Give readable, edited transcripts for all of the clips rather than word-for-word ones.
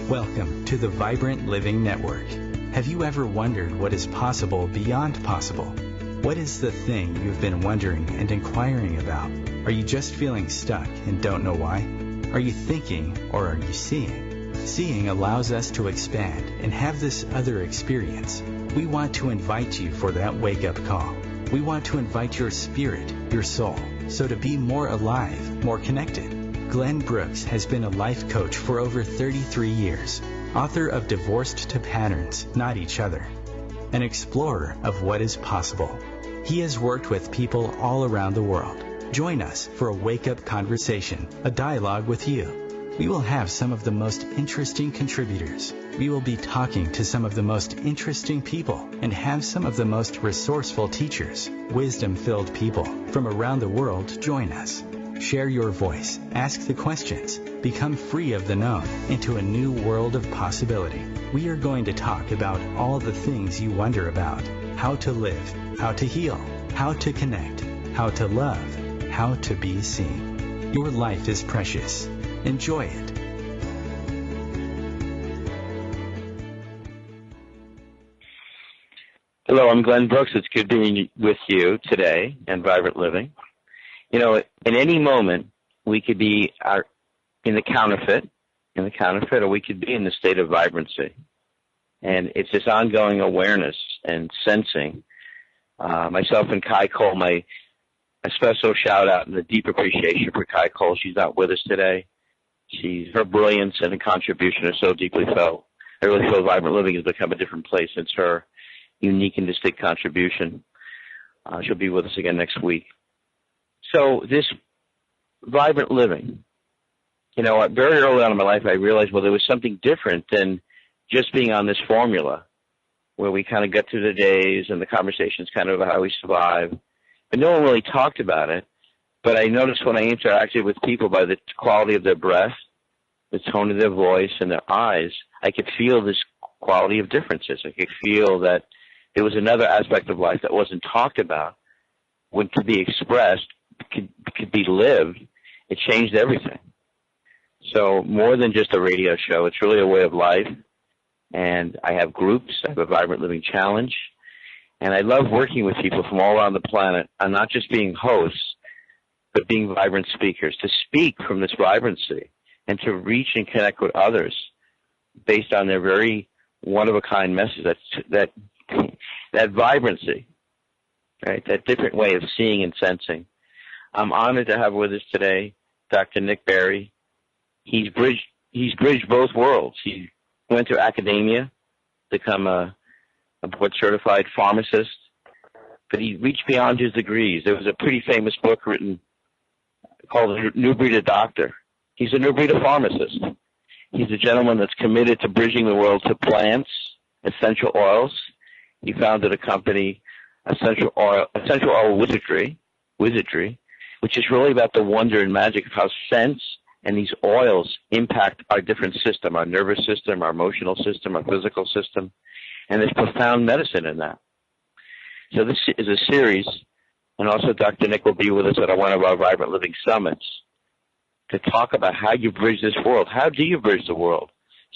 Welcome to the Vibrant Living Network. Have you ever wondered what is possible beyond possible? What is the thing you've been wondering and inquiring about? Are you just feeling stuck and don't know why? Are you thinking or are you seeing? Seeing allows us to expand and have this other experience. We want to invite you for that wake-up call. We want to invite your spirit, your soul, so to be more alive, more connected. Glenn Brooks has been a life coach for over 33 years, author of Divorced to Patterns, Not Each Other, an explorer of what is possible. He has worked with people all around the world. Join us for a wake-up conversation, a dialogue with you. We will have some of the most interesting contributors. We will be talking to some of the most interesting people and have some of the most resourceful teachers, wisdom-filled people from around the world join us. Share your voice, ask the questions, become free of the known into a new world of possibility. We are going to talk about all the things you wonder about: how to live, how to heal, how to connect, how to love, how to be seen. Your life is precious. Enjoy it. Hello, I'm Glenn Brooks. It's good being with you today and Vibrant Living. You know, in any moment, we could be in the counterfeit, or we could be in the state of vibrancy. And it's this ongoing awareness and sensing. Myself and Kai Cole, a special shout out and a deep appreciation for Kai Cole. She's not with us today. Her brilliance and her contribution are so deeply felt. I really feel Vibrant Living has become a different place since her unique and distinct contribution. She'll be with us again next week. So this Vibrant Living, you know, very early on in my life, I realized, well, there was something different than just being on this formula where we kind of get through the days and the conversations kind of about how we survive. But no one really talked about it. But I noticed when I interacted with people by the quality of their breath, the tone of their voice, and their eyes, I could feel this quality of differences. I could feel that there was another aspect of life that wasn't talked about, when could be expressed, could be lived. It changed everything. So more than just a radio show, it's really a way of life. And I have groups. I have a Vibrant Living Challenge. And I love working with people from all around the planet on not just being hosts, but being vibrant speakers, to speak from this vibrancy and to reach and connect with others based on their very one-of-a-kind message, that vibrancy, right? That different way of seeing and sensing. I'm honored to have with us today Dr. Nick Berry. He's bridged both worlds. He went to academia to become a board-certified pharmacist, but he reached beyond his degrees. There was a pretty famous book written called New Breed of Doctor. He's a new breed of pharmacist. He's a gentleman that's committed to bridging the world to plants, essential oils. He founded a company, Essential Oil Wizardry, which is really about the wonder and magic of how scents and these oils impact our different system, our nervous system, our emotional system, our physical system, and there's profound medicine in that. So this is a series, and also Dr. Nick will be with us at one of our Vibrant Living Summits to talk about how you bridge this world. How do you bridge the world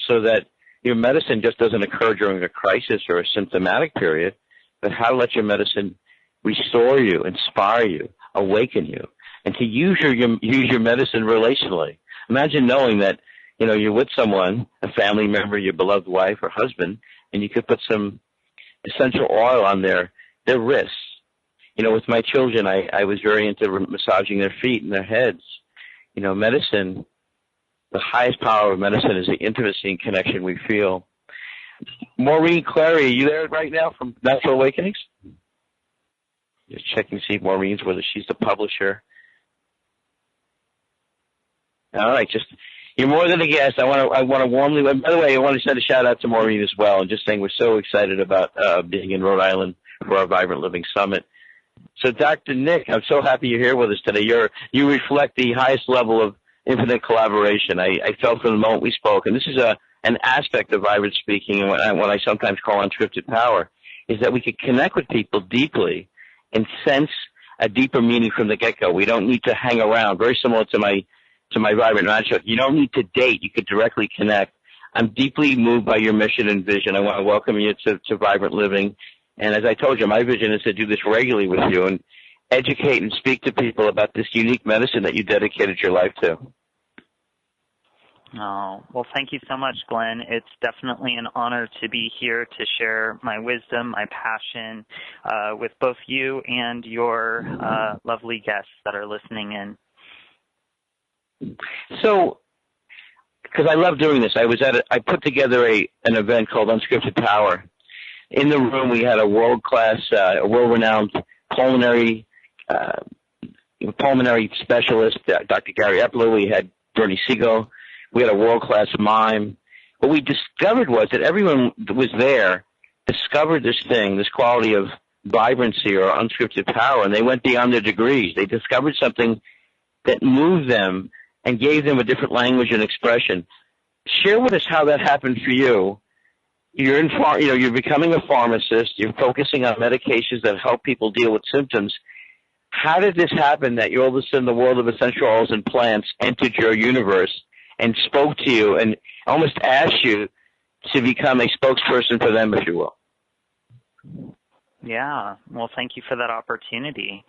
so that your medicine just doesn't occur during a crisis or a symptomatic period, but how to let your medicine restore you, inspire you, awaken you, and to use your medicine relationally. Imagine knowing that, you know, you're with someone, a family member, your beloved wife or husband, and you could put some essential oil on their wrists. You know, with my children, I was very into massaging their feet and their heads. You know, medicine, the highest power of medicine is the intimacy and connection we feel. Maureen Clary, are you there right now from Natural Awakenings? Just checking to see if Maureen's with us. She's the publisher. All right, you're more than a guest. I want to warmly. By the way, I want to send a shout out to Maureen as well, and just saying we're so excited about being in Rhode Island for our Vibrant Living Summit. So, Dr. Nick, I'm so happy you're here with us today. You reflect the highest level of infinite collaboration. I felt from the moment we spoke, and this is an aspect of vibrant speaking, and what I sometimes call unscripted power, is that we could connect with people deeply and sense a deeper meaning from the get-go. We don't need to hang around. Very similar to my Vibrant Magic. You don't need to date. You could directly connect I'm deeply moved by your mission and vision. I want to welcome you to Vibrant Living. And as I told you, my vision is to do this regularly with you and educate and speak to people about this unique medicine that you dedicated your life to. Oh, well, thank you so much, Glenn. It's definitely an honor to be here to share my wisdom, my passion with both you and your lovely guests that are listening in. So, because I love doing this, I put together an event called Unscripted Power. In the room, we had a world-class, world-renowned pulmonary specialist, Dr. Gary Epler. We had Bernie Siegel. We had a world-class mime. What we discovered was that everyone that was there discovered this thing, this quality of vibrancy or unscripted power, and they went beyond their degrees. They discovered something that moved them and gave them a different language and expression. Share with us how that happened for you. You're becoming a pharmacist. You're focusing on medications that help people deal with symptoms. How did this happen that all of a sudden the world of essential oils and plants entered your universe and spoke to you and almost asked you to become a spokesperson for them, if you will? Yeah, well, thank you for that opportunity.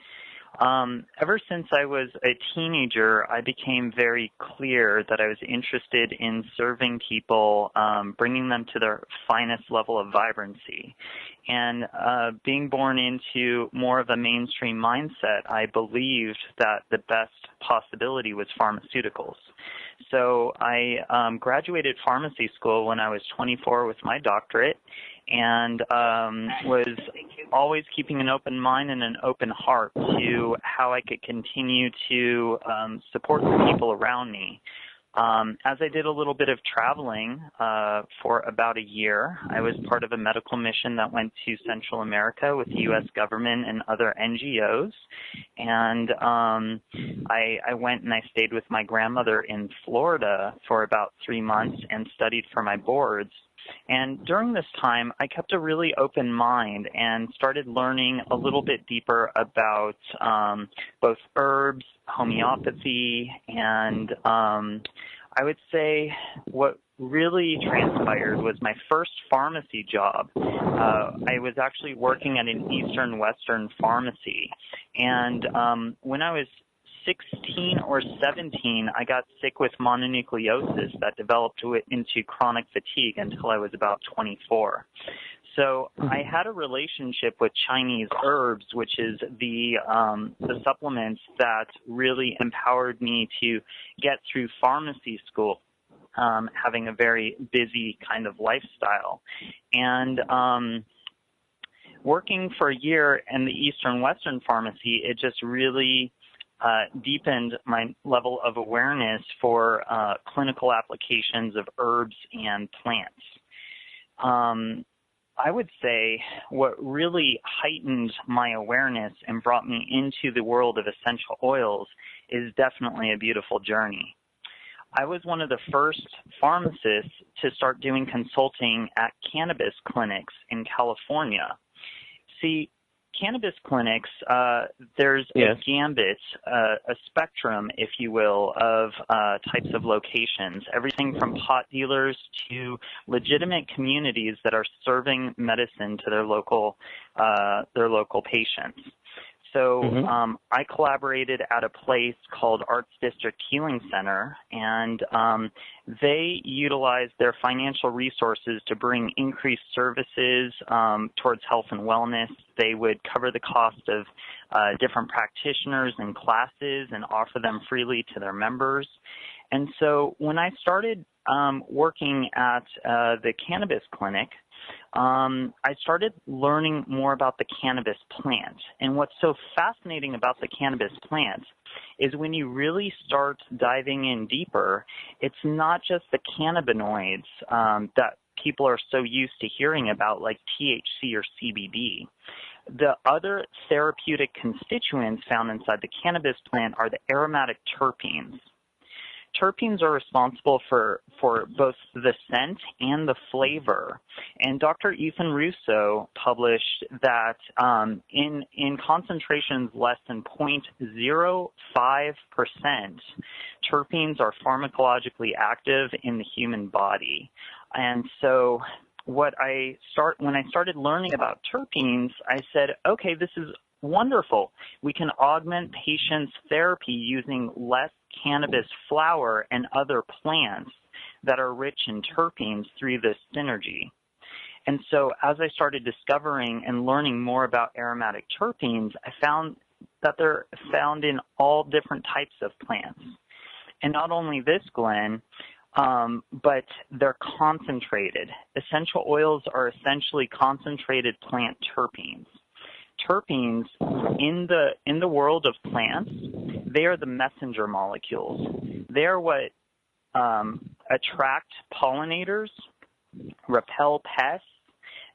Ever since I was a teenager, I became very clear that I was interested in serving people, bringing them to their finest level of vibrancy. And being born into more of a mainstream mindset, I believed that the best possibility was pharmaceuticals. So I graduated pharmacy school when I was 24 with my doctorate, and was always keeping an open mind and an open heart to how I could continue to support the people around me. As I did a little bit of traveling for about a year, I was part of a medical mission that went to Central America with the U.S. government and other NGOs. And I went and I stayed with my grandmother in Florida for about 3 months and studied for my boards. And during this time, I kept a really open mind and started learning a little bit deeper about both herbs, homeopathy, and I would say what really transpired was my first pharmacy job. I was actually working at an Eastern Western pharmacy. And when I was 16 or 17, I got sick with mononucleosis that developed into chronic fatigue until I was about 24. So I had a relationship with Chinese herbs, which is the supplements that really empowered me to get through pharmacy school, having a very busy kind of lifestyle. And working for a year in the Eastern Western pharmacy, it just really deepened my level of awareness for clinical applications of herbs and plants. I would say what really heightened my awareness and brought me into the world of essential oils is definitely a beautiful journey. I was one of the first pharmacists to start doing consulting at cannabis clinics in California. See, cannabis clinics, there's a gambit, a spectrum, if you will, of types of locations, everything from pot dealers to legitimate communities that are serving medicine to their local patients. So I collaborated at a place called Arts District Healing Center, and they utilized their financial resources to bring increased services towards health and wellness. They would cover the cost of different practitioners and classes and offer them freely to their members. And so when I started working at the cannabis clinic, I started learning more about the cannabis plant. And what's so fascinating about the cannabis plant is when you really start diving in deeper, it's not just the cannabinoids that people are so used to hearing about, like THC or CBD. The other therapeutic constituents found inside the cannabis plant are the aromatic terpenes. terpenes are responsible for both the scent and the flavor. And Dr. Ethan Russo published that in concentrations less than 0.05%, terpenes are pharmacologically active in the human body. And so when I started learning about terpenes, I said, okay, this is wonderful. We can augment patients' therapy using less cannabis flower and other plants that are rich in terpenes through this synergy. And so as I started discovering and learning more about aromatic terpenes, I found that they're found in all different types of plants. And not only this, Glenn, but they're concentrated. Essential oils are essentially concentrated plant terpenes. Terpenes in the world of plants, they are the messenger molecules. They are what attract pollinators, repel pests.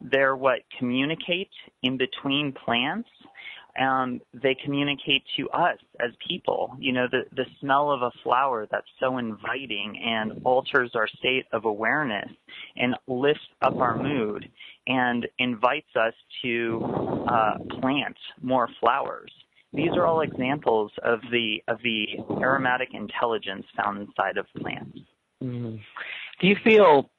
They're what communicate in between plants. They communicate to us as people. You know, the smell of a flower that's so inviting and alters our state of awareness and lifts up our mood and invites us to plant more flowers. These are all examples of the aromatic intelligence found inside of plants. Mm-hmm. Do you feel,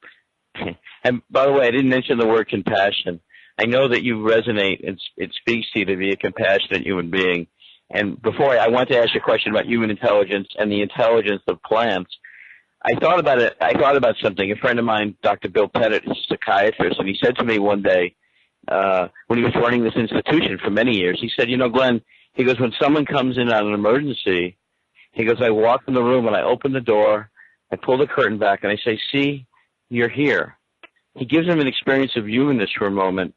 and by the way, I didn't mention the word compassion. I know that you resonate, and it speaks to you to be a compassionate human being. And before I want to ask you a question about human intelligence and the intelligence of plants. I thought about it. I thought about something. A friend of mine, Dr. Bill Pettit, is a psychiatrist, and he said to me one day when he was running this institution for many years, he said, you know, Glenn, he goes, when someone comes in on an emergency, he goes, I walk in the room and I open the door, I pull the curtain back, and I say, see, you're here. He gives them an experience of humanness for a moment.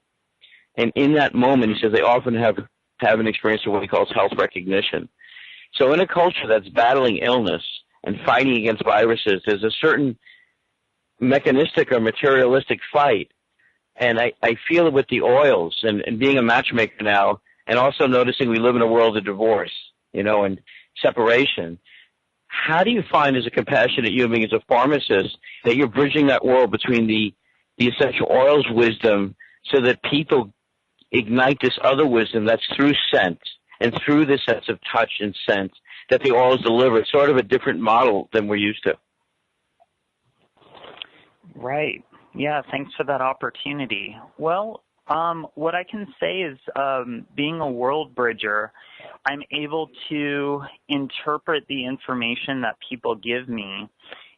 And in that moment, he says, they often have an experience of what he calls health recognition. So in a culture that's battling illness and fighting against viruses, there's a certain mechanistic or materialistic fight. And I feel it with the oils and being a matchmaker now, and also noticing we live in a world of divorce, you know, and separation. How do you find as a compassionate human being, as a pharmacist, that you're bridging that world between the essential oils wisdom so that people ignite this other wisdom that's through scent and through this sense of touch and scent that the oils deliver? It's sort of a different model than we're used to. Right. Yeah, thanks for that opportunity. Well, what I can say is being a world bridger, I'm able to interpret the information that people give me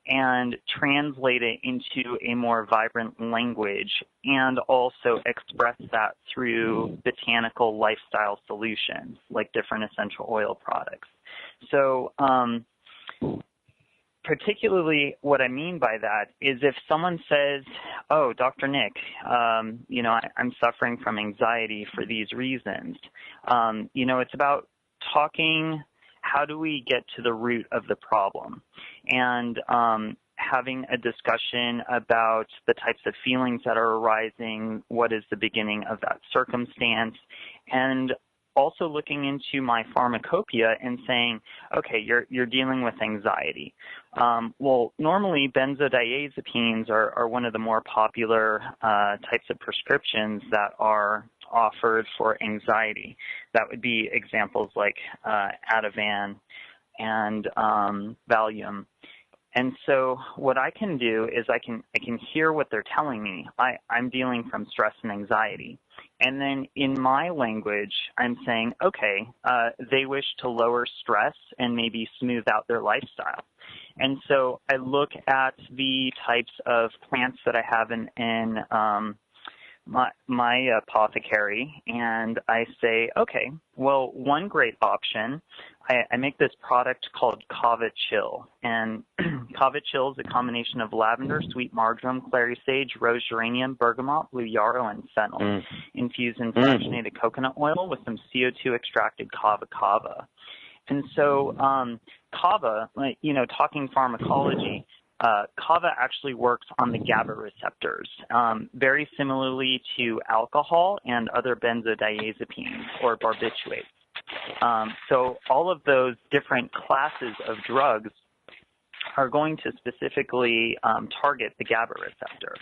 and translate it into a more vibrant language and also express that through botanical lifestyle solutions like different essential oil products. So particularly what I mean by that is if someone says, oh, Dr. Nick, you know, I'm suffering from anxiety for these reasons, you know, it's about talking, how do we get to the root of the problem? And having a discussion about the types of feelings that are arising, what is the beginning of that circumstance, and also looking into my pharmacopoeia and saying, okay, you're dealing with anxiety. Well, normally benzodiazepines are one of the more popular types of prescriptions that are offered for anxiety. That would be examples like Ativan and Valium. And so what I can do is I can hear what they're telling me. I'm dealing from stress and anxiety. And then in my language, I'm saying, okay, they wish to lower stress and maybe smooth out their lifestyle. And so I look at the types of plants that I have in my apothecary, and I say, okay, well, one great option, I make this product called Kava Chill. And Kava Chill is a combination of lavender, sweet marjoram, clary sage, rose geranium, bergamot, blue yarrow, and fennel, infused in fractionated coconut oil with some CO2 extracted kava. And so kava, you know, talking pharmacology, kava actually works on the GABA receptors, very similarly to alcohol and other benzodiazepines or barbiturates. So all of those different classes of drugs are going to specifically target the GABA receptor.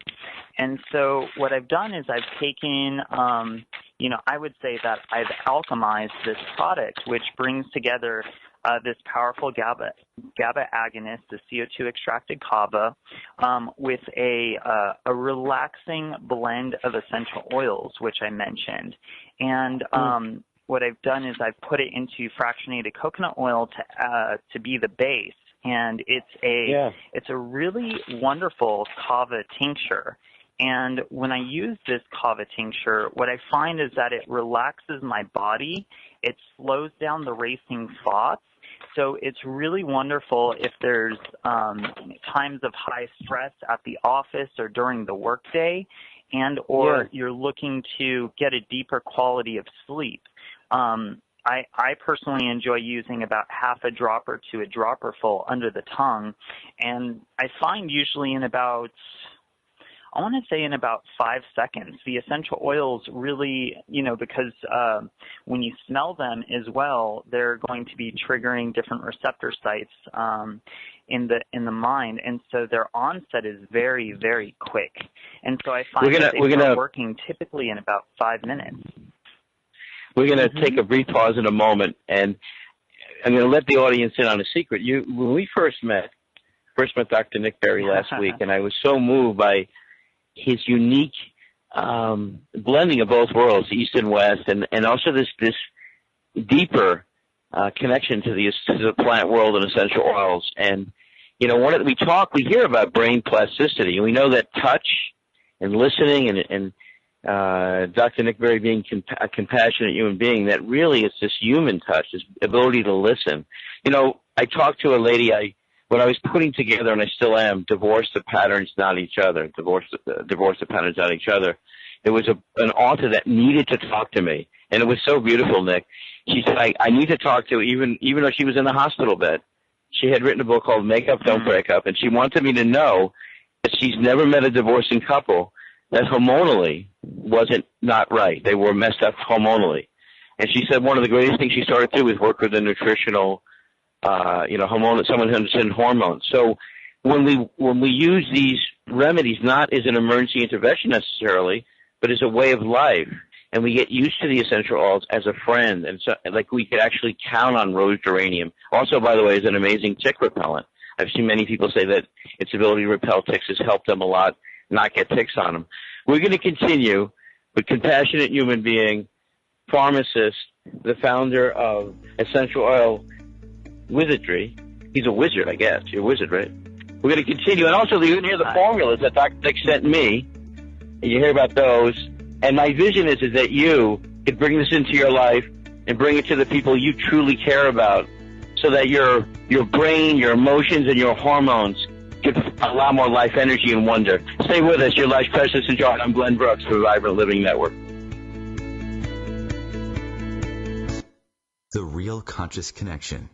And so what I've done is I've taken, I would say that I've alchemized this product, which brings together this powerful GABA agonist, the CO2 extracted kava, with a relaxing blend of essential oils, which I mentioned. And what I've done is I've put it into fractionated coconut oil to be the base. And it's a really wonderful kava tincture. And when I use this kava tincture, what I find is that it relaxes my body. It slows down the racing thoughts. So it's really wonderful if there's times of high stress at the office or during the workday, or you're looking to get a deeper quality of sleep. I personally enjoy using about half a dropper to a dropper full under the tongue, and I find usually in about 5 seconds, the essential oils really, because when you smell them as well, they're going to be triggering different receptor sites in the mind, and so their onset is very, very quick. And so I find that they start working typically in about 5 minutes. We're going to take a brief pause in a moment, and I'm going to let the audience in on a secret. When we first met Dr. Nick Berry last week, and I was so moved by his unique blending of both worlds, East and West, and also this deeper connection to the plant world and essential oils. And we hear about brain plasticity, and we know that touch and listening and Dr. Nick Berry being a compassionate human being, that really is this human touch, this ability to listen. I talked to a lady when I was putting together, and I still am, Divorce the Patterns, Not Each Other. Divorce the Patterns, Not Each Other. There was an author that needed to talk to me, and it was so beautiful, Nick. She said, I need to talk to, even though she was in the hospital bed. She had written a book called Make Up, Don't Break Up, and she wanted me to know that she's never met a divorcing couple that hormonally wasn't not right. They were messed up hormonally. And she said one of the greatest things she started to do was work with a nutritional hormone, someone who understands hormones. So when we use these remedies, not as an emergency intervention necessarily, but as a way of life, and we get used to the essential oils as a friend, and so like we could actually count on rose geranium. Also, by the way, is an amazing tick repellent. I've seen many people say that its ability to repel ticks has helped them a lot, not get ticks on them. We're going to continue with compassionate human being, pharmacist, the founder of Essential Oil Wizardry. He's a wizard, I guess. You're a wizard, right? We're going to continue. And also, you're going to hear the formulas that Dr. Nick sent me. And you hear about those. And my vision is that you could bring this into your life and bring it to the people you truly care about, so that your brain, your emotions, and your hormones get a lot more life energy and wonder. Stay with us. Your life's precious and joy. I'm Glenn Brooks for Vibrant Living Network. The Real Conscious Connection.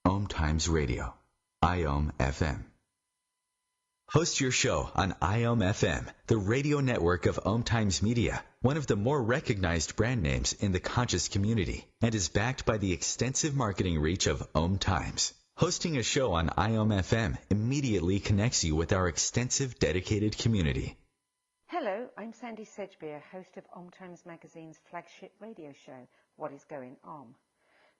OMTimes Radio. IOM FM. Host your show on IOM FM, the radio network of OMTimes Media, one of the more recognized brand names in the conscious community, and is backed by the extensive marketing reach of OMTimes. Hosting a show on IOM FM immediately connects you with our extensive, dedicated community. Hello, I'm Sandy Sedgbeer, host of OMTimes Magazine's flagship radio show, What is Going On?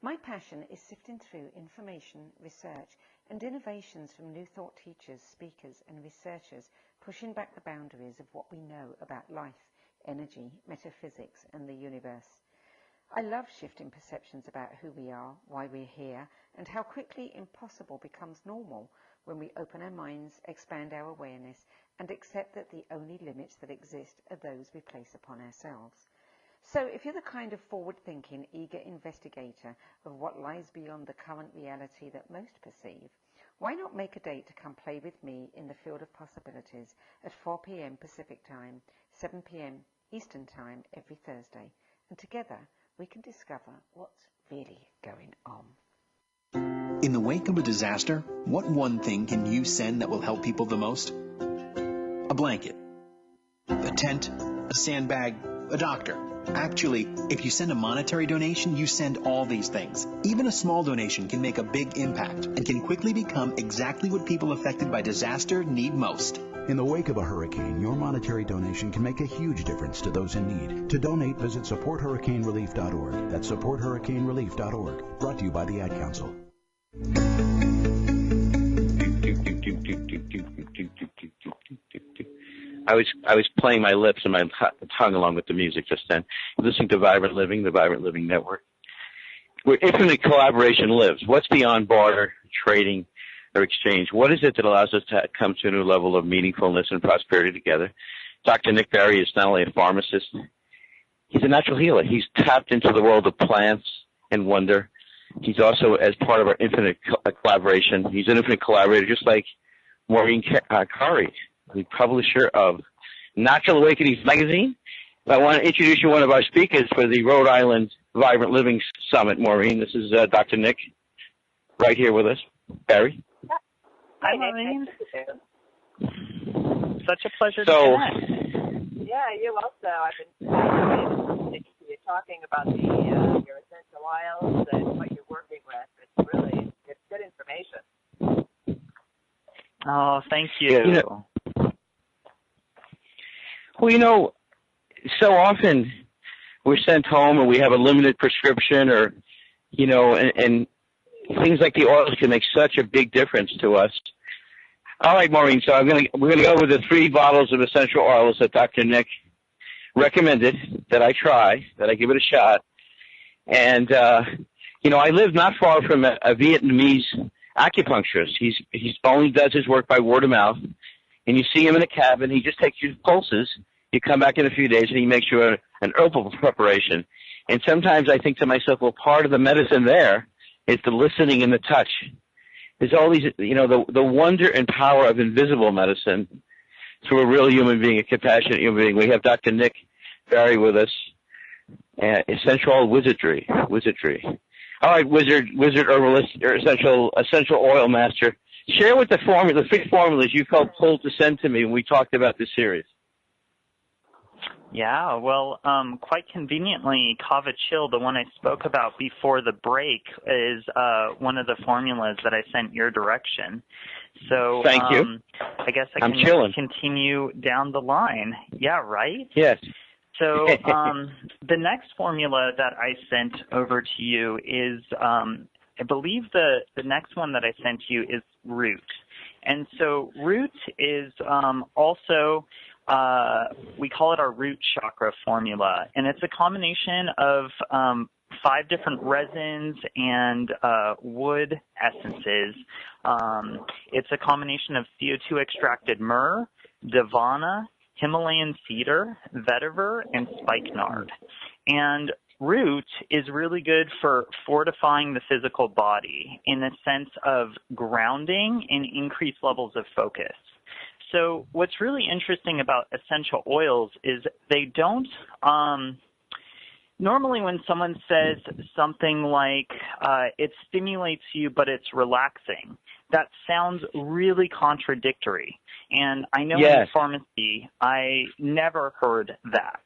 My passion is sifting through information, research, and innovations from new thought teachers, speakers, and researchers, pushing back the boundaries of what we know about life, energy, metaphysics, and the universe. I love shifting perceptions about who we are, why we're here, and how quickly impossible becomes normal when we open our minds, expand our awareness, and accept that the only limits that exist are those we place upon ourselves. So if you're the kind of forward-thinking, eager investigator of what lies beyond the current reality that most perceive, why not make a date to come play with me in the field of possibilities at 4 p.m. Pacific Time, 7 p.m. Eastern Time every Thursday, and together we can discover what's really going on. In the wake of a disaster, what one thing can you send that will help people the most? A blanket, a tent, a sandbag, a doctor. Actually, if you send a monetary donation, you send all these things. Even a small donation can make a big impact and can quickly become exactly what people affected by disaster need most. In the wake of a hurricane, your monetary donation can make a huge difference to those in need. To donate, visit supporthurricanerelief.org. That's supporthurricanerelief.org. Brought to you by the Ad Council. I was playing my lips and my tongue along with the music just then. Listening to Vibrant Living, the Vibrant Living Network, where infinite collaboration lives. What's beyond barter, trading, or exchange? What is it that allows us to come to a new level of meaningfulness and prosperity together? Dr. Nick Barry is not only a pharmacist, he's a natural healer. He's tapped into the world of plants and wonder. He's also, as part of our infinite collaboration, he's an infinite collaborator, just like Maureen Curry, the publisher of Natural Awakenings magazine. I want to introduce you to one of our speakers for the Rhode Island Vibrant Living Summit, Maureen. This is Dr. Nick, right here with us. Barry. Hi, Maureen. Such a pleasure to connect. Yeah, you also. I've been fascinated to you talking about your essential oils and what you're working with. It's good information. Oh, thank you. Well, so often we're sent home and we have a limited prescription, or, and things like the oils can make such a big difference to us. All right, Maureen. So we're gonna go over the 3 bottles of essential oils that Dr. Nick recommended that I try, that I give it a shot. And I live not far from a Vietnamese acupuncturist. He only does his work by word of mouth, and you see him in a cabin. He just takes your pulses. You come back in a few days, and he makes you an herbal preparation. And sometimes I think to myself, well, part of the medicine there is the listening and the touch. There's all these, the wonder and power of invisible medicine through a real human being, a compassionate human being. We have Dr. Nick Barry with us, essential oil wizardry. All right, wizard herbalist, or essential oil master. Share with the 3 formulas you felt pulled to send to me when we talked about this series. Yeah, well, quite conveniently, Kava Chill, the one I spoke about before the break, is one of the formulas that I sent your direction. So thank you. I guess I can continue down the line. Yeah, right? Yes. So the next formula that I sent over to you is, I believe the next one that I sent you is Root. And so Root is also... we call it our root chakra formula, and it's a combination of 5 different resins and wood essences. It's a combination of CO2 extracted myrrh, Davana, Himalayan cedar, vetiver, and spikenard. And Root is really good for fortifying the physical body in the sense of grounding and increased levels of focus. So what's really interesting about essential oils is they don't normally when someone says something like it stimulates you but it's relaxing, that sounds really contradictory. And I know in pharmacy I never heard that.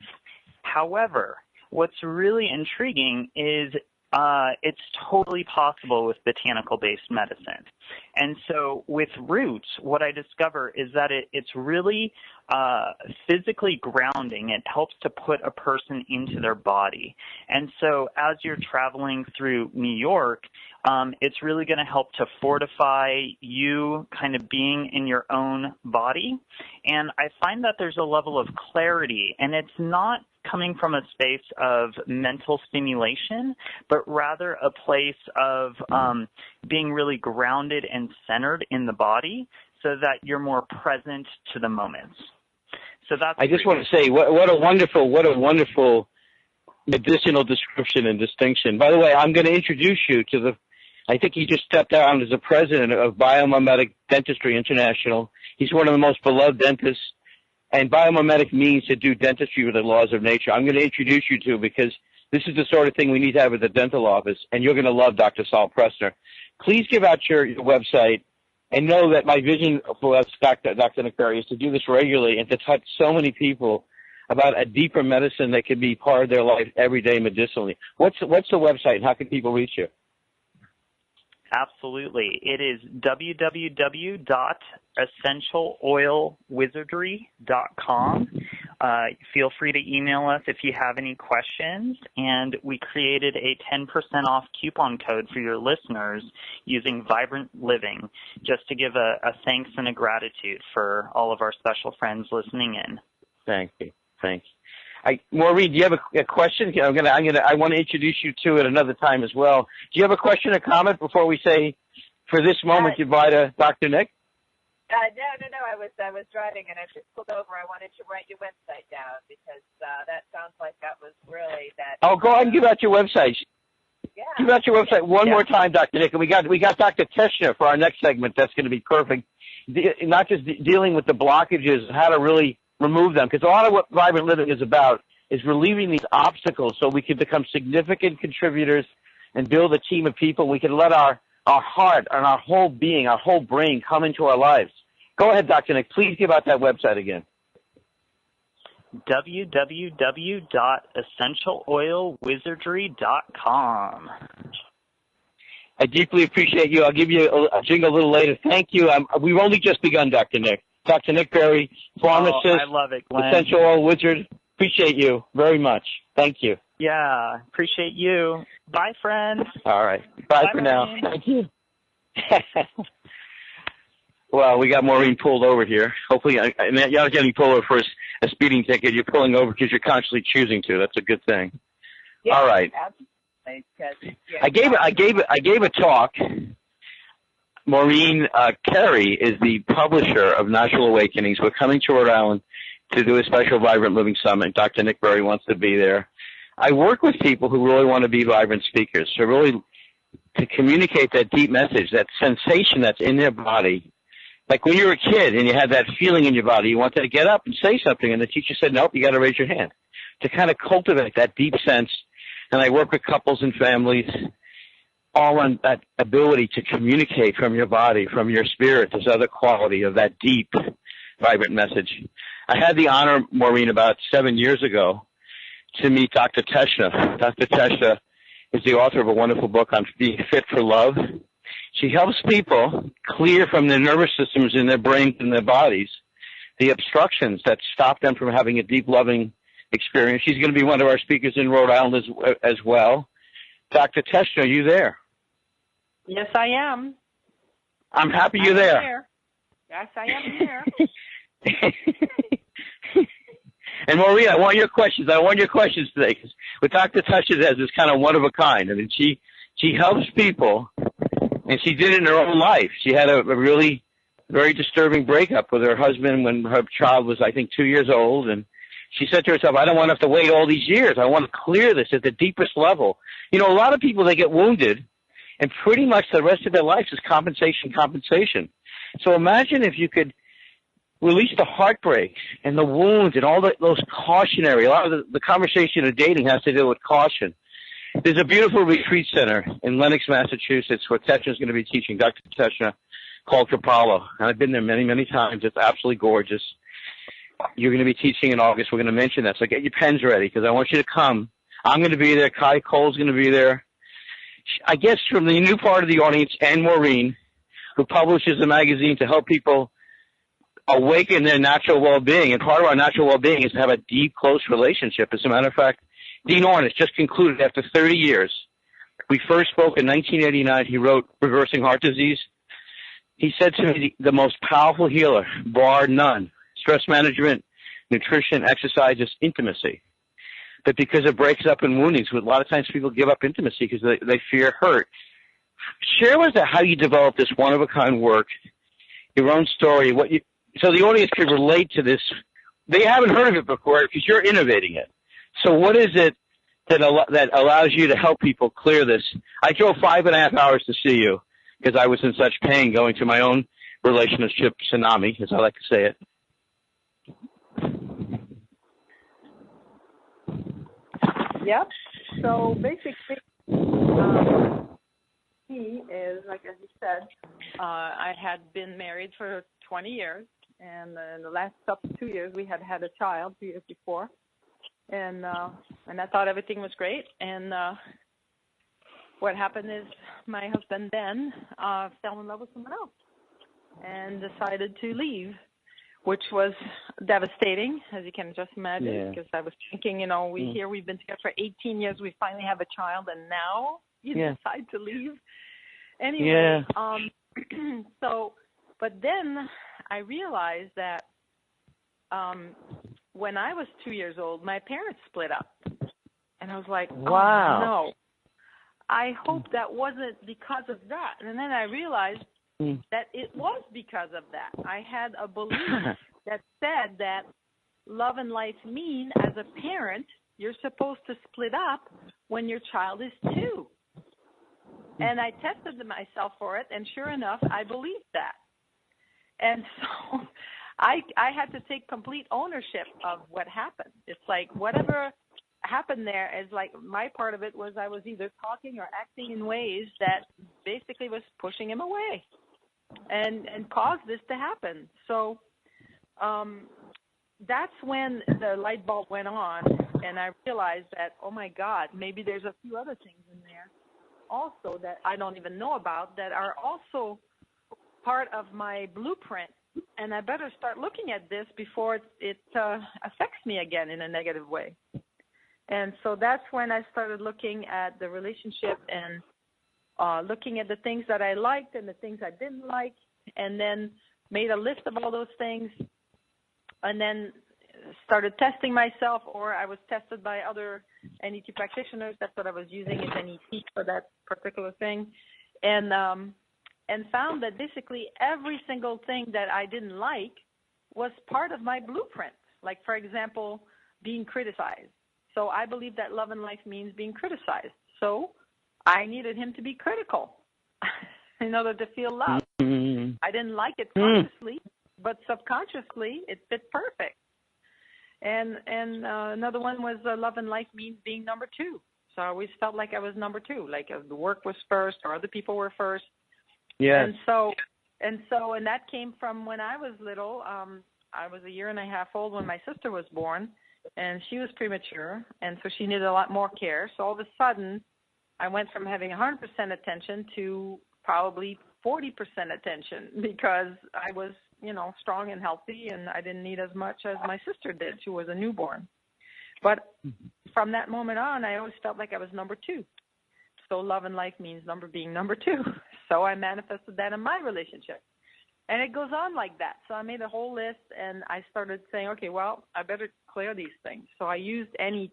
However, what's really intriguing is it's totally possible with botanical-based medicine. And so with Roots, what I discover is that it's really physically grounding. It helps to put a person into their body. And so as you're traveling through New York, it's really going to help to fortify you kind of being in your own body. And I find that there's a level of clarity, and it's not coming from a space of mental stimulation, but rather a place of being really grounded and centered in the body so that you're more present to the moments. So that's I just want to say, what a wonderful medicinal description and distinction. By the way, I'm going to introduce you to I think he just stepped down as the president of Biomimetic Dentistry International. He's one of the most beloved dentists. And biomimetic means to do dentistry with the laws of nature. I'm going to introduce you to, because this is the sort of thing we need to have at the dental office, and you're going to love Dr. Saul Pressner. Please give out your website, and know that my vision for us, Dr. Nick Barry, is to do this regularly and to touch so many people about a deeper medicine that could be part of their life every day medicinally. What's the website and how can people reach you? Absolutely. It is www.essentialoilwizardry.com. Feel free to email us if you have any questions. And we created a 10% off coupon code for your listeners using Vibrant Living, just to give a thanks and a gratitude for all of our special friends listening in. Thank you. Maureen, do you have a question? I want to introduce you to it another time as well. Do you have a question or comment before we say, for this moment, goodbye to Dr. Nick? No. I was driving and I just pulled over. I wanted to write your website down because that sounds like that was really that. Oh, go ahead and give out your website. Yeah. Give out your website one more time, Dr. Nick. And we got Dr. Teshna for our next segment. That's going to be perfect. Not just dealing with the blockages, how to really remove them, because a lot of what Vibrant Living is about is relieving these obstacles so we can become significant contributors and build a team of people. We can let our heart and our whole being, our whole brain come into our lives. Go ahead, Dr. Nick. Please give out that website again. www.essentialoilwizardry.com. I deeply appreciate you. I'll give you a jingle a little later. Thank you. We've only just begun, Dr. Nick. Dr. Nick Berry, pharmacist, I love it, Glenn. Essential Oil Wizard. Appreciate you very much. Thank you. Yeah, appreciate you. Bye, friends. All right. Bye for now. Thank you. Well, we got Maureen pulled over here. Hopefully, you're not getting pulled over for a speeding ticket. You're pulling over because you're consciously choosing to. That's a good thing. Yeah, all right. Absolutely. I gave a talk. Maureen Carey is the publisher of Natural Awakenings. We're coming to Rhode Island to do a special Vibrant Living Summit. Dr. Nick Berry wants to be there. I work with people who really want to be vibrant speakers, so really to communicate that deep message, that sensation that's in their body. Like when you were a kid and you had that feeling in your body, you wanted to get up and say something, and the teacher said, nope, you got to raise your hand. To kind of cultivate that deep sense. And I work with couples and families all on that ability to communicate from your body, from your spirit, this other quality of that deep, vibrant message. I had the honor, Maureen, about 7 years ago to meet Dr. Teshna. Dr. Teshna is the author of a wonderful book on being fit for love. She helps people clear from their nervous systems in their brains and their bodies the obstructions that stop them from having a deep, loving experience. She's going to be one of our speakers in Rhode Island as well. Dr. Teshna, are you there? Yes, I am. I'm happy you're there. Yes, I am here. And Maureen, I want your questions today, because what Dr. Teshna does is kind of one of a kind. I mean, she helps people, and she did it in her own life. She had a really very disturbing breakup with her husband when her child was, I think, 2 years old, and she said to herself, I don't want to have to wait all these years. I want to clear this at the deepest level. You know, a lot of people, they get wounded, and pretty much the rest of their lives is compensation. So imagine if you could release the heartbreak and the wounds and all those cautionary. A lot of the conversation of dating has to do with caution. There's a beautiful retreat center in Lenox, Massachusetts, where Teshna is going to be teaching, Dr. Teshna, called Kapala. And I've been there many, many times. It's absolutely gorgeous. You're going to be teaching in August. We're going to mention that. So get your pens ready, because I want you to come. I'm going to be there. Kai Cole's going to be there. I guess from the new part of the audience, and Maureen, who publishes a magazine to help people awaken their natural well-being. And part of our natural well-being is to have a deep, close relationship. As a matter of fact, Dean Ornish just concluded after 30 years. We first spoke in 1989. He wrote Reversing Heart Disease. He said to me, the most powerful healer, bar none, stress management, nutrition, exercise, is intimacy. But because it breaks up in woundings, a lot of times people give up intimacy because they fear hurt. Share with us how you developed this one-of-a-kind work, your own story, so the audience can relate to this. They haven't heard of it before because you're innovating it. So what is it that allows you to help people clear this? I drove 5.5 hours to see you because I was in such pain going through my own relationship tsunami, as I like to say it. Yep. So basically, he is, like as you said, I had been married for 20 years, and in the last 2 years we had a child 2 years before. And I thought everything was great. And what happened is my husband then fell in love with someone else and decided to leave, which was devastating, as you can just imagine, because I was thinking, we've been together for 18 years, we finally have a child, and now you decide to leave. Anyway, but then I realized that when I was 2 years old, my parents split up. And I was like, wow. Oh, no. I hope that wasn't because of that. And then I realized that it was because of that. I had a belief that said that love and life mean, as a parent, you're supposed to split up when your child is 2. And I tested myself for it, and sure enough, I believed that. And so I had to take complete ownership of what happened. It's like whatever happened there is like my part of it was I was either talking or acting in ways that basically was pushing him away and caused this to happen. So that's when the light bulb went on, and I realized that, oh, my God, maybe there's a few other things in there also that I don't even know about that are also part of my blueprint, and I better start looking at this before it affects me again in a negative way. And so that's when I started looking at the relationship and looking at the things that I liked and the things I didn't like, and then made a list of all those things, and then started testing myself, or I was tested by other NET practitioners. That's what I was using, is NET for that particular thing, and found that basically every single thing that I didn't like was part of my blueprint. Like, for example, being criticized. So I believe that love and life means being criticized. So I needed him to be critical in order to feel love. I didn't like it consciously, but subconsciously it fit perfect. And another one was love and life means being number 2. So I always felt like I was number 2, like the work was first or other people were first. Yes. And that came from when I was little. I was a year and a half old when my sister was born, and she was premature, and so she needed a lot more care. So all of a sudden, I went from having 100% attention to probably 40% attention because I was, strong and healthy, and I didn't need as much as my sister did. She was a newborn. But from that moment on, I always felt like I was number 2. So love and life means being number 2. So I manifested that in my relationship. And it goes on like that. So I made a whole list, and I started saying, okay, well, I better clear these things. So I used NET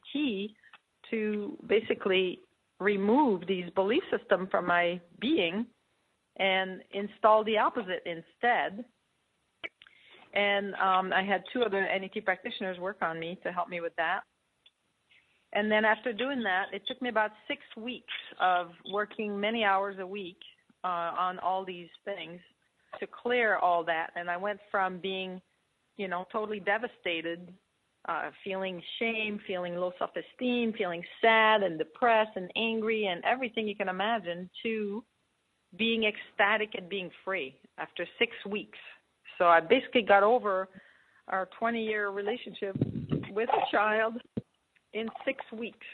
to basically remove these belief systems from my being and install the opposite instead. And I had 2 other NET practitioners work on me to help me with that. And then after doing that, it took me about 6 weeks of working many hours a week on all these things to clear all that. And I went from being, totally devastated, feeling shame, feeling low self-esteem, feeling sad and depressed and angry and everything you can imagine, to being ecstatic and being free after 6 weeks. So I basically got over our 20-year relationship with a child in 6 weeks.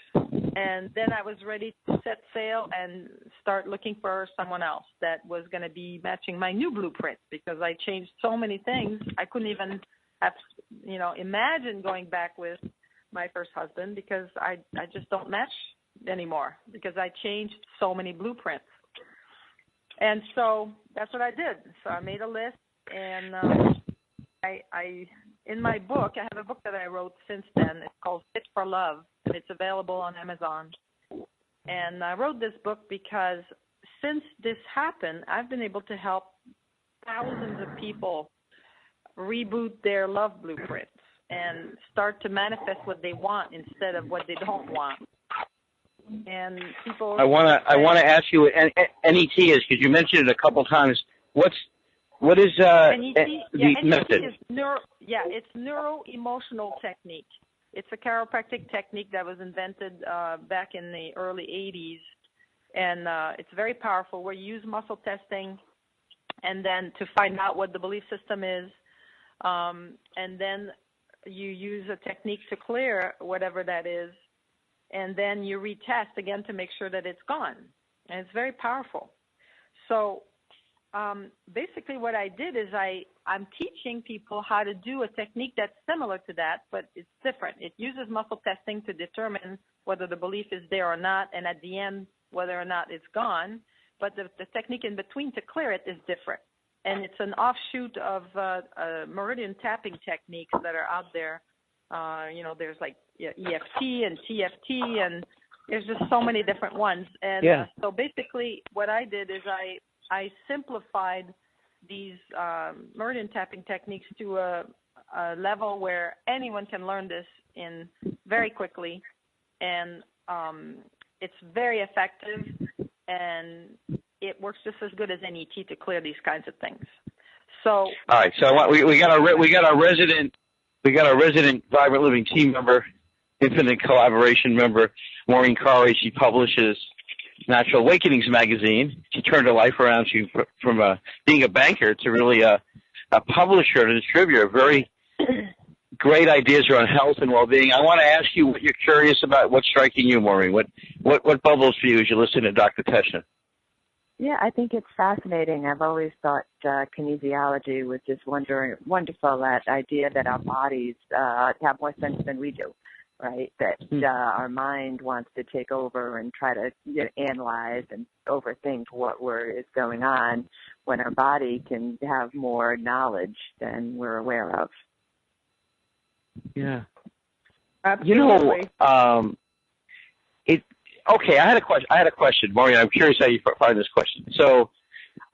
And then I was ready to set sail and start looking for someone else that was going to be matching my new blueprint, because I changed so many things. I couldn't even have, imagine going back with my first husband, because I just don't match anymore, because I changed so many blueprints. And so that's what I did. So I made a list, and I in my book, I have a book that I wrote since then. It's called Fit for Love, and it's available on Amazon. And I wrote this book because since this happened, I've been able to help thousands of people reboot their love blueprints and start to manifest what they want instead of what they don't want. And people, I want to ask you what NET is, because you mentioned it a couple times. What is the method? It's neuro-emotional technique. It's a chiropractic technique that was invented back in the early 80s, and it's very powerful, where you use muscle testing and then to find out what the belief system is, and then you use a technique to clear whatever that is, and then you retest again to make sure that it's gone. And it's very powerful. So basically what I did is I'm teaching people how to do a technique that's similar to that, but it's different. It uses muscle testing to determine whether the belief is there or not, and at the end, whether or not it's gone. But the technique in between to clear it is different. And it's an offshoot of meridian tapping techniques that are out there. There's like EFT and TFT, and there's just so many different ones. And so basically what I did is I simplified these meridian tapping techniques to a level where anyone can learn this in very quickly. And it's very effective, and it works just as good as NET to clear these kinds of things. So all right, so we got our resident Vibrant Living team member, Infinite Collaboration member, Maureen Carey. She publishes Natural Awakenings magazine. She turned her life around. She from being a banker to really a publisher and a distributor. Very great ideas around health and well-being. I want to ask you what you're curious about. What's striking you, Maureen? What bubbles for you as you listen to Dr. Teshna? Yeah, I think it's fascinating. I've always thought kinesiology was just wonderful, that idea that our bodies have more sense than we do, right? That our mind wants to take over and try to analyze and overthink what is going on, when our body can have more knowledge than we're aware of. Yeah. Absolutely. Okay, I had a question, Maureen. I'm curious how you find this question. So,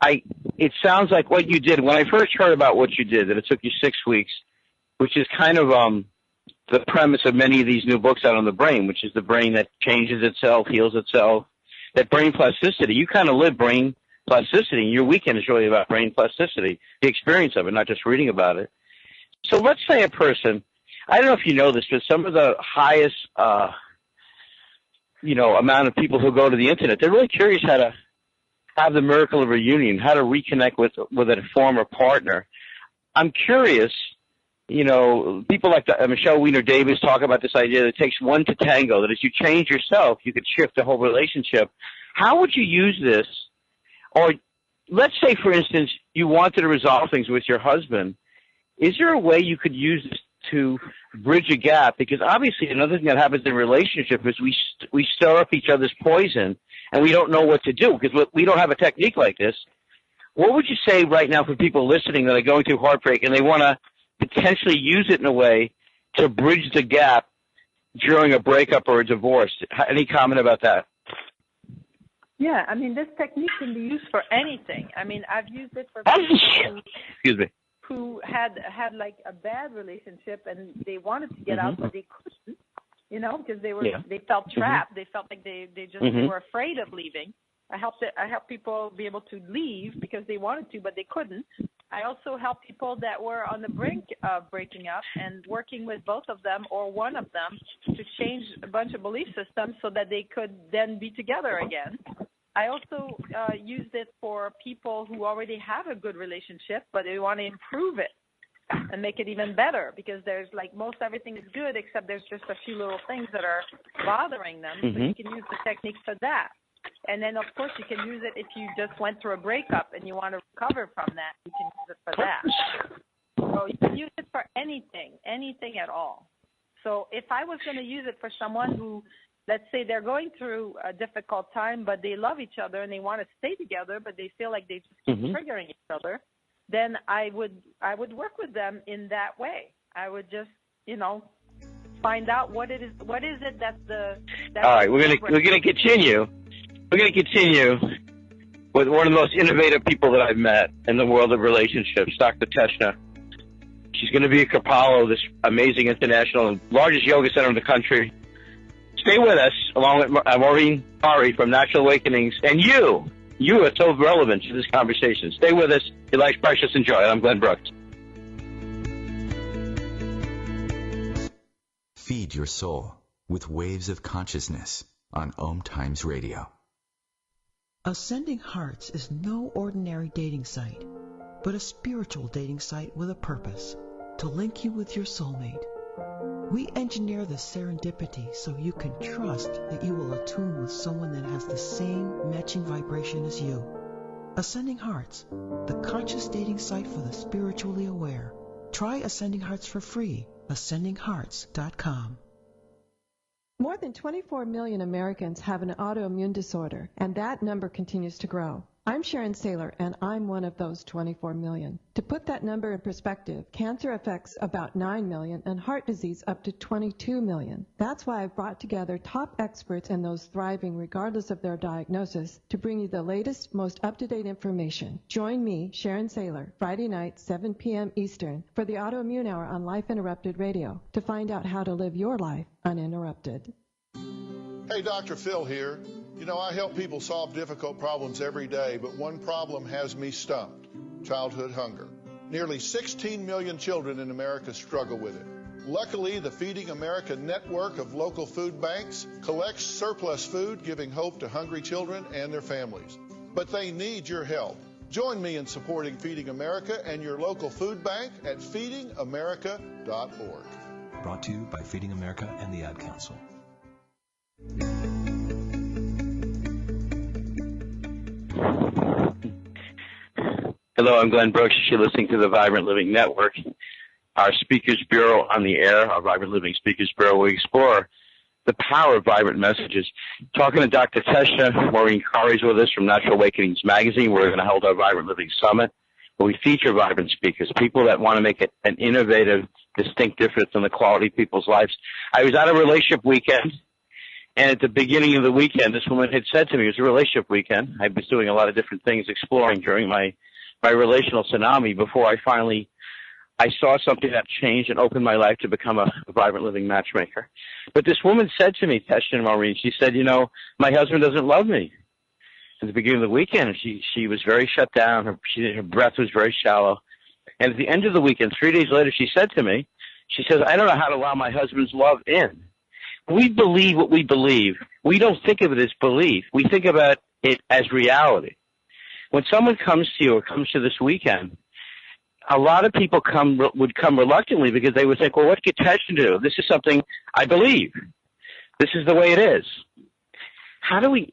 it sounds like what you did when I first heard about what you did, that it took you 6 weeks, which is kind of the premise of many of these new books out on the brain, which is the brain that changes itself, heals itself. That brain plasticity. You kind of live brain plasticity, and your weekend is really about brain plasticity, the experience of it, not just reading about it. So let's say a person, I don't know if you know this, but some of the highest amount of people who go to the internet, they're really curious how to have the miracle of reunion, how to reconnect with a former partner. I'm curious, people like Michelle Weiner-Davis talk about this idea that it takes one to tango, that as you change yourself, you could shift the whole relationship. How would you use this? Or let's say, for instance, you wanted to resolve things with your husband. Is there a way you could use this to bridge a gap? Because obviously another thing that happens in a relationship is we stir up each other's poison, and we don't know what to do because we don't have a technique like this. What would you say right now for people listening that are going through heartbreak and they want to potentially use it in a way to bridge the gap during a breakup or a divorce? Any comment about that? Yeah, I mean, this technique can be used for anything. I mean, I've used it for people who had like a bad relationship and they wanted to get out, but they couldn't, because they felt trapped. They felt like they were afraid of leaving. I helped people be able to leave because they wanted to, but they couldn't. I also help people that were on the brink of breaking up and working with both of them or one of them to change a bunch of belief systems so that they could then be together again. I also used it for people who already have a good relationship, but they want to improve it and make it even better, because there's like most everything is good except there's just a few little things that are bothering them. So you can use the technique for that. And then, of course, you can use it if you just went through a breakup and you want to recover from that. You can use it for that. So you can use it for anything at all. So if I was going to use it for someone who, let's say they're going through a difficult time, but they love each other and they want to stay together, but they feel like they just keep triggering each other, then I would work with them in that way. I would just, find out what is it that's the. All right, we're gonna continue. We're going to continue with one of the most innovative people that I've met in the world of relationships, Dr. Teshna. She's going to be at Kapalo, this amazing international and largest yoga center in the country. Stay with us, along with Maureen Carey from Natural Awakenings. And you are so relevant to this conversation. Stay with us. Your life's precious. Enjoy it. I'm Glenn Brooks. Feed your soul with waves of consciousness on OMTimes Radio. Ascending Hearts is no ordinary dating site, but a spiritual dating site with a purpose, to link you with your soulmate We engineer the serendipity so you can trust that you will attune with someone that has the same matching vibration as you. Ascending Hearts, the conscious dating site for the spiritually aware. Try Ascending Hearts for free. AscendingHearts.com. More than 24 million Americans have an autoimmune disorder, and that number continues to grow. I'm Sharon Saylor, and I'm one of those 24 million. To put that number in perspective, cancer affects about 9 million and heart disease up to 22 million. That's why I've brought together top experts and those thriving regardless of their diagnosis to bring you the latest, most up-to-date information. Join me, Sharon Saylor, Friday night, 7 p.m. Eastern, for the Autoimmune Hour on Life Interrupted Radio to find out how to live your life uninterrupted. Hey, Dr. Phil here. You know, I help people solve difficult problems every day, but one problem has me stumped: childhood hunger. Nearly 16 million children in America struggle with it. Luckily, the Feeding America network of local food banks collects surplus food, giving hope to hungry children and their families. But they need your help. Join me in supporting Feeding America and your local food bank at feedingamerica.org. Brought to you by Feeding America and the Ad Council. Hello, I'm Glenn Brooks. You're listening to the Vibrant Living Network. Our Speakers Bureau on the air, our Vibrant Living Speakers Bureau, we explore the power of vibrant messages. Talking to Dr. Teshna, Maureen Kari's with us from Natural Awakenings Magazine. We're going to hold our Vibrant Living Summit, where we feature vibrant speakers, people that want to make it an innovative, distinct difference in the quality of people's lives. I was at a relationship weekend, and at the beginning of the weekend, this woman had said to me, it was a relationship weekend. I was doing a lot of different things, exploring during my relational tsunami before I saw something that changed and opened my life to become a vibrant living matchmaker. But this woman said to me, Teshna and Maureen, she said, you know, my husband doesn't love me. At the beginning of the weekend, she was very shut down. Her breath was very shallow. And at the end of the weekend, 3 days later, she said to me, she says, I don't know how to allow my husband's love in. We believe what we believe. We don't think of it as belief. We think about it as reality. When someone comes to you or comes to this weekend, a lot of people would come reluctantly because they would think, well, what could Teshna do? This is something I believe. This is the way it is. How do we,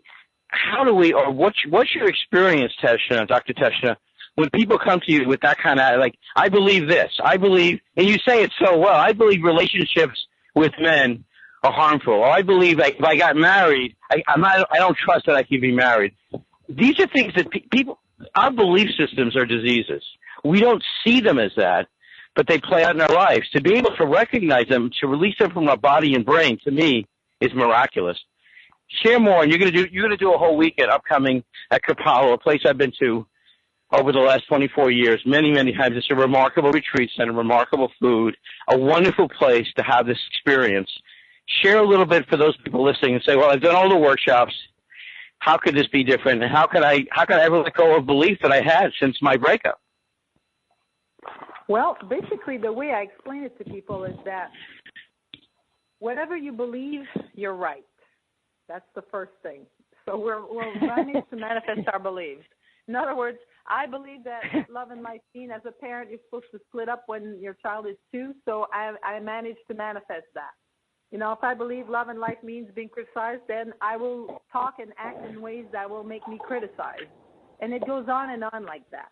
or what's your experience, Teshna, Dr. Teshna, when people come to you with that kind of, like, I believe this, I believe, and you say it so well, I believe relationships with men are harmful, or I believe that if I got married, I don't trust that I can be married. These are things that people, our belief systems are diseases. We don't see them as that, but they play out in our lives. To be able to recognize them, to release them from our body and brain, to me, is miraculous. Share more, and you're going to do a whole weekend upcoming at Capalo, a place I've been to over the last 24 years, many, many times. It's a remarkable retreat center, remarkable food, a wonderful place to have this experience. Share a little bit for those people listening and say, well, I've done all the workshops. How could this be different? And how could I ever let go of belief that I had since my breakup? Well, basically, the way I explain it to people is that whatever you believe, you're right. That's the first thing. So we're running to manifest our beliefs. In other words, I believe that love and life mean as a parent, you're supposed to split up when your child is 2. So I managed to manifest that. You know, if I believe love and life means being criticized, then I will talk and act in ways that will make me criticized. And it goes on and on like that.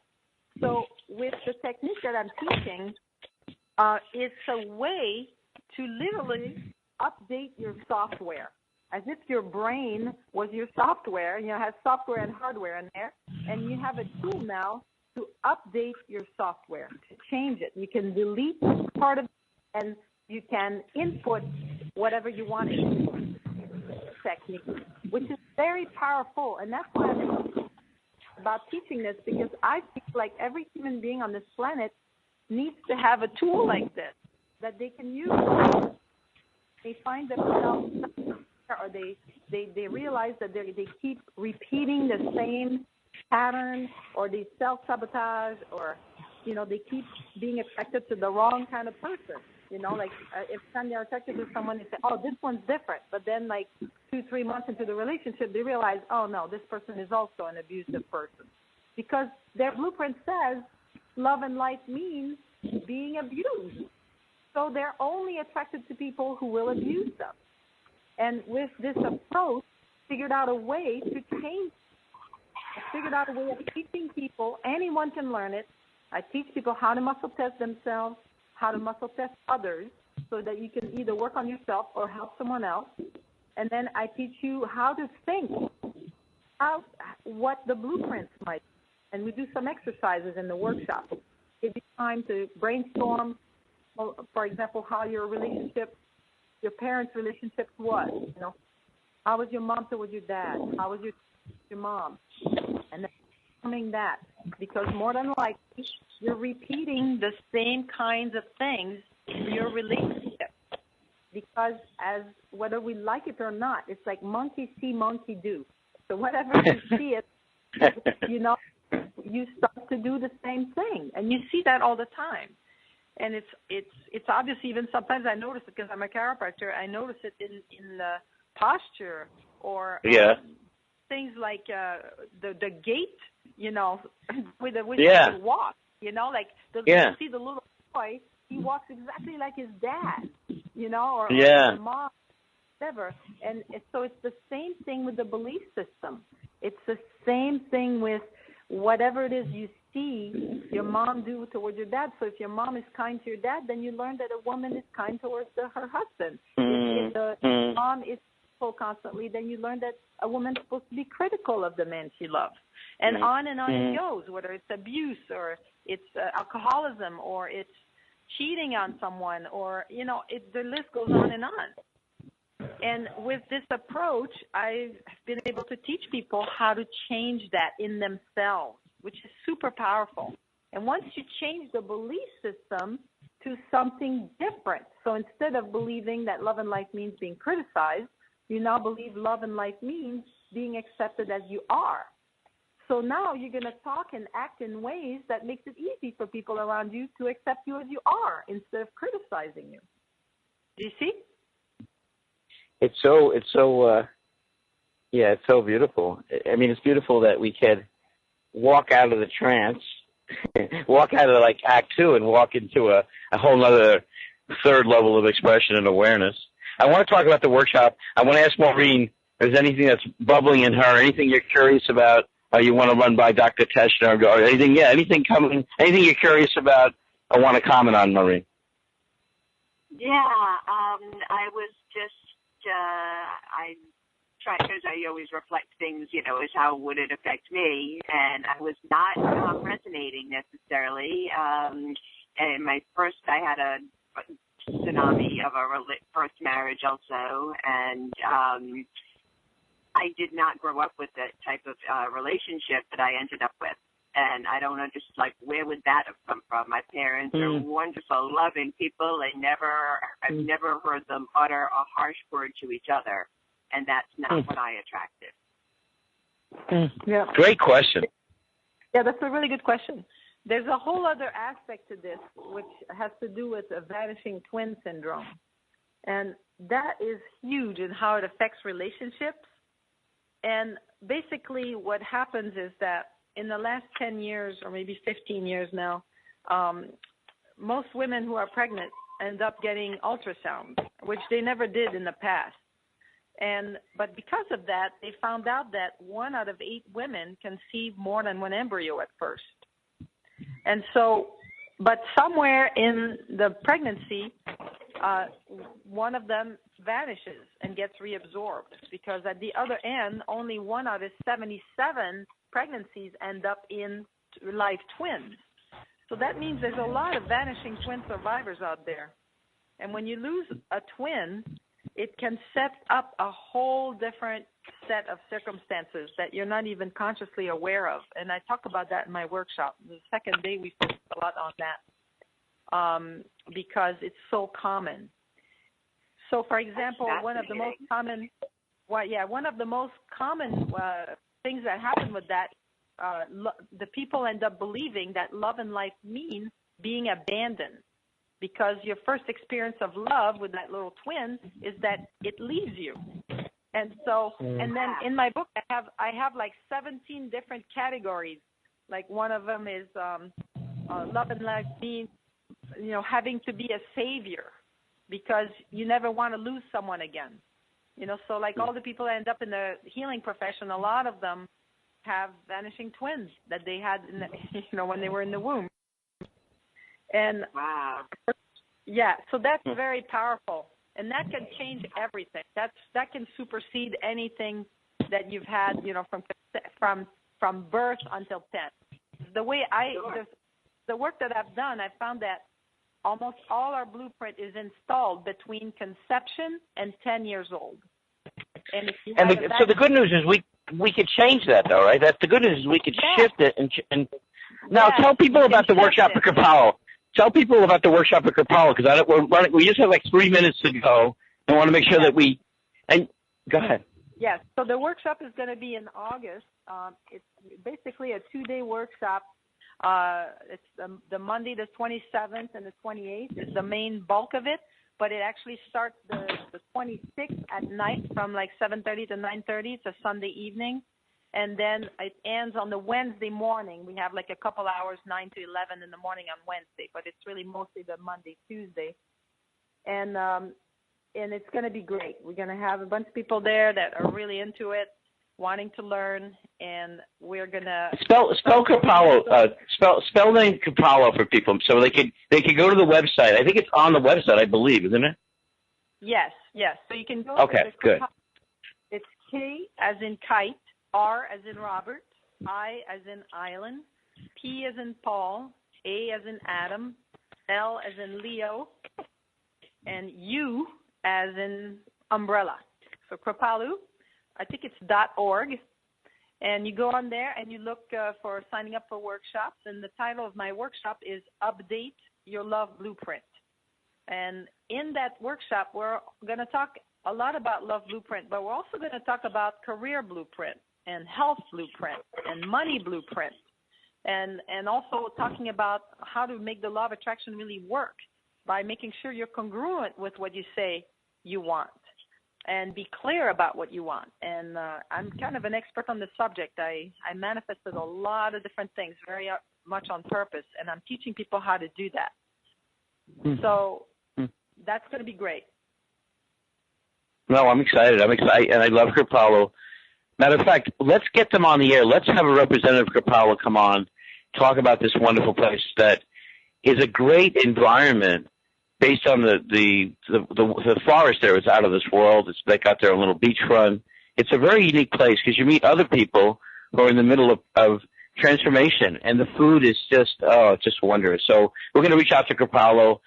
So with the technique that I'm teaching, it's a way to literally update your software, as if your brain was your software, you know, has software and hardware in there, and you have a tool now to update your software, to change it. You can delete part of it, and you can input whatever you want in technique, which is very powerful. And that's why I'm about teaching this, because I feel like every human being on this planet needs to have a tool like this that they can use. They find themselves, or they realize that they keep repeating the same pattern, or they self-sabotage, or, you know, they keep being attracted to the wrong kind of person. You know, like if they're attracted to someone, they say, oh, this one's different. But then like 2-3 months into the relationship, they realize, oh, no, this person is also an abusive person. Because their blueprint says love and life means being abused. So they're only attracted to people who will abuse them. And with this approach, figured out a way to change. I figured out a way of teaching people. Anyone can learn it. I teach people how to muscle test themselves, how to muscle test others, so that you can either work on yourself or help someone else. And then I teach you how to think out what the blueprints might be. And we do some exercises in the workshop. Give you time to brainstorm, for example, how your parents' relationship was. You know, how was your mom towards your dad? How was your mom? And then coming that, because more than likely you're repeating the same kinds of things in your relationship. Because whether we like it or not, it's like monkey see, monkey do. So whatever you see it, you know, you start to do the same thing, and you see that all the time. And it's obvious. Even sometimes I notice it because I'm a chiropractor. I notice it in the posture or things like the gait, you know, with the walk. You know, like you see the little boy, he walks exactly like his dad, you know, or his mom, whatever. And so it's the same thing with the belief system. It's the same thing with whatever it is you see your mom do towards your dad. So if your mom is kind to your dad, then you learn that a woman is kind towards her husband. If the mom is critical constantly, then you learn that a woman's supposed to be critical of the man she loves. And on it goes, whether it's abuse or it's alcoholism or it's cheating on someone or, you know, the list goes on and on. And with this approach, I've been able to teach people how to change that in themselves, which is super powerful. And once you change the belief system to something different, so instead of believing that love and life means being criticized, you now believe love and life means being accepted as you are. So now you're going to talk and act in ways that makes it easy for people around you to accept you as you are instead of criticizing you. Do you see? It's so beautiful. I mean, it's beautiful that we can walk out of the trance, walk out of like Act 2 and walk into a whole other third level of expression and awareness. I want to talk about the workshop. I want to ask Maureen if there's anything that's bubbling in her, anything you're curious about, you want to run by Dr. Teshna or anything, anything coming, anything you're curious about or want to comment on, Maureen. Yeah, I was just, I try, because I always reflect things, you know, as how would it affect me, and I was not resonating necessarily. And I had a tsunami of a first marriage also, and I did not grow up with that type of relationship that I ended up with. And I don't understand, like, where would that have come from? My parents are wonderful, loving people. I've never heard them utter a harsh word to each other, and that's not what I attracted. Yeah. Great question. Yeah, that's a really good question. There's a whole other aspect to this, which has to do with a vanishing twin syndrome. And that is huge in how it affects relationships. And basically what happens is that in the last 10 years or maybe 15 years now, most women who are pregnant end up getting ultrasounds, which they never did in the past. But because of that, they found out that 1 out of 8 women conceive more than one embryo at first. And so, but somewhere in the pregnancy, one of them vanishes and gets reabsorbed, because at the other end, only 1 out of 77 pregnancies end up in live twins. So that means there's a lot of vanishing twin survivors out there. And when you lose a twin, it can set up a whole different set of circumstances that you're not even consciously aware of. And I talk about that in my workshop. The second day, we focus a lot on that because it's so common. So, for example, one of the most common things that happen with that, the people end up believing that love and life means being abandoned, because your first experience of love with that little twin is that it leaves you. And so, and then in my book, I have like 17 different categories. Like one of them is love and life means having to be a savior because you never want to lose someone again. So like all the people that end up in the healing profession, a lot of them have vanishing twins that they had, when they were in the womb. And wow. Yeah, so that's very powerful, and that can change everything. That can supersede anything that you've had, from birth until 10. The way the work that I've done, I've found that almost all our blueprint is installed between conception and 10 years old. So the good news is we could change that, though, right? That's the good news is we could shift it and now tell people about the workshop at Kripalu. Tell people about the workshop at Kripalu because we just have like 3 minutes to go. I want to make sure that go ahead. Yes, so the workshop is going to be in August. It's basically a 2-day workshop. It's the Monday, the 27th, and the 28th is the main bulk of it, but it actually starts the 26th at night from like 7:30 to 9:30. It's a Sunday evening. And then it ends on the Wednesday morning. We have like a couple hours, 9 to 11 in the morning on Wednesday, but it's really mostly the Monday, Tuesday. And it's going to be great. We're going to have a bunch of people there that are really into it, wanting to learn, and we're going to spell Kripalu. Spell the name Kripalu for people, so they can go to the website. I think it's on the website, I believe, isn't it? Yes. So you can go. Okay, good. It's K as in kite, R as in Robert, I as in island, P as in Paul, A as in Adam, L as in Leo, and U as in umbrella. So Kripalu, I think it's .org, and you go on there and you look for signing up for workshops, and the title of my workshop is Update Your Love Blueprint. And in that workshop, we're going to talk a lot about love blueprint, but we're also going to talk about career blueprint and health blueprint and money blueprint, and also talking about how to make the law of attraction really work by making sure you're congruent with what you say you want and be clear about what you want. And I'm kind of an expert on the subject. I manifested a lot of different things very much on purpose, and I'm teaching people how to do that. So that's going to be great. No, I'm excited, and I love Kripalu. Matter of fact, let's get them on the air. Let's have a representative of Kripalu come on, talk about this wonderful place that is a great environment based on the forest there is out of this world. They got their own little beachfront. It's a very unique place because you meet other people who are in the middle of transformation, and the food is just wondrous. So we're going to reach out to Kripalu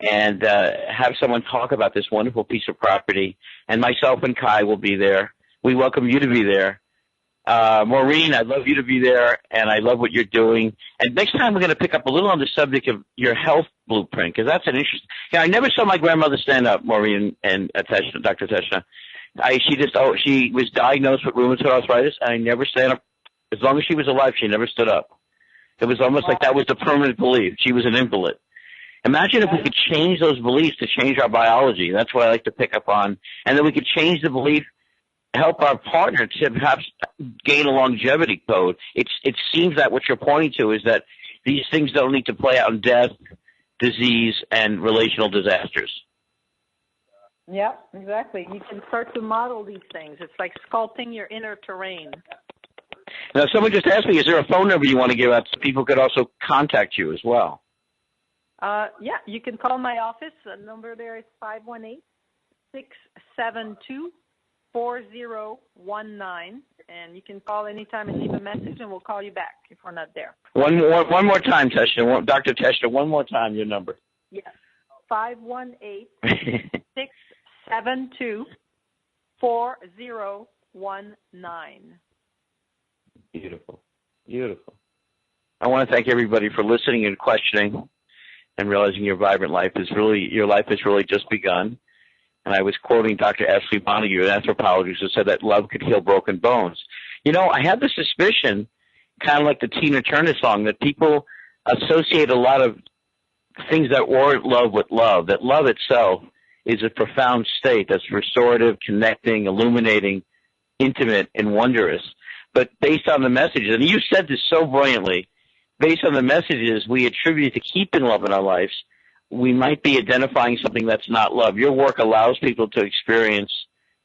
and have someone talk about this wonderful piece of property, and myself and Kai will be there. We welcome you to be there. Maureen, I'd love you to be there, and I love what you're doing. And next time we're going to pick up a little on the subject of your health blueprint, because that's an interesting. I never saw my grandmother stand up, Maureen and Teshna, Dr. Teshna. She was diagnosed with rheumatoid arthritis, and I never stand up. As long as she was alive, she never stood up. It was almost like that was the permanent belief. She was an invalid. Imagine if we could change those beliefs to change our biology. That's what I like to pick up on. And then we could change the belief, help our partner to perhaps gain a longevity code. It seems that what you're pointing to is that these things don't need to play out in death, disease, and relational disasters. Yeah, exactly. You can start to model these things. It's like sculpting your inner terrain. Now, someone just asked me, is there a phone number you want to give out so people could also contact you as well? Yeah, you can call my office. The number there is 518-672-4019, and you can call anytime and leave a message, and we'll call you back if we're not there. One more time, Teshna. Dr. Teshna, one more time, your number. Yes, 518-672-4019. Beautiful. Beautiful. I want to thank everybody for listening and questioning and realizing your vibrant life has really just begun. And I was quoting Dr. Ashley Montague, an anthropologist, who said that love could heal broken bones. I had the suspicion, kind of like the Tina Turner song, that people associate a lot of things that weren't love with love, that love itself is a profound state that's restorative, connecting, illuminating, intimate, and wondrous. But based on the messages, and you said this so brilliantly, based on the messages we attribute to keeping love in our lives, we might be identifying something that's not love. Your work allows people to experience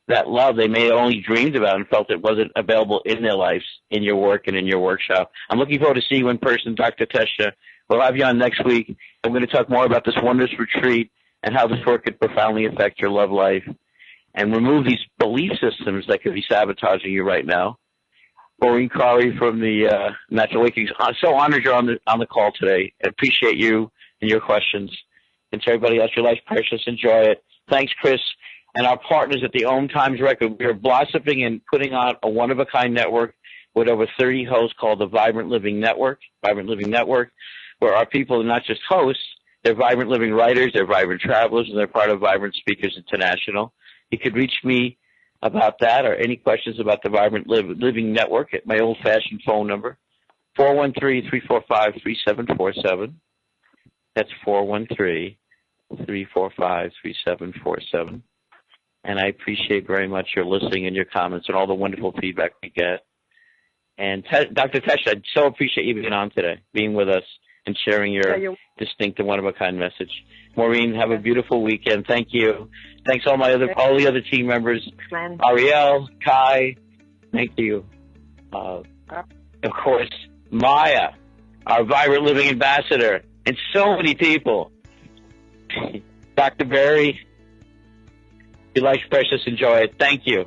that love they may have only dreamed about and felt it wasn't available in their lives, in your work and in your workshop. I'm looking forward to seeing you in person, Dr. Teshna. We'll have you on next week, and we're going to talk more about this wondrous retreat and how this work could profoundly affect your love life and remove these belief systems that could be sabotaging you right now. Maureen Crowley from the Natural Awakenings. I'm so honored you're on the call today. I appreciate you and your questions. And to everybody else, your life's precious. Enjoy it. Thanks, Chris. And our partners at the OMTimes Record. We are blossoming and putting on a one-of-a-kind network with over 30 hosts called the Vibrant Living Network, where our people are not just hosts, they're vibrant living writers, they're vibrant travelers, and they're part of Vibrant Speakers International. You could reach me about that or any questions about the Vibrant Living Network at my old-fashioned phone number, 413-345-3747. That's 413-345-3747. And I appreciate very much your listening and your comments and all the wonderful feedback we get. And Dr. Teshna, I so appreciate you being on today, being with us and sharing your distinct and one-of-a-kind message. Maureen, have a beautiful weekend. Thank you. Thanks all the other team members. Ariel, Kai, thank you. Of course, Maya, our Vibrant Living Ambassador, and so many people. Dr. Barry, your life's precious. Enjoy it. Thank you.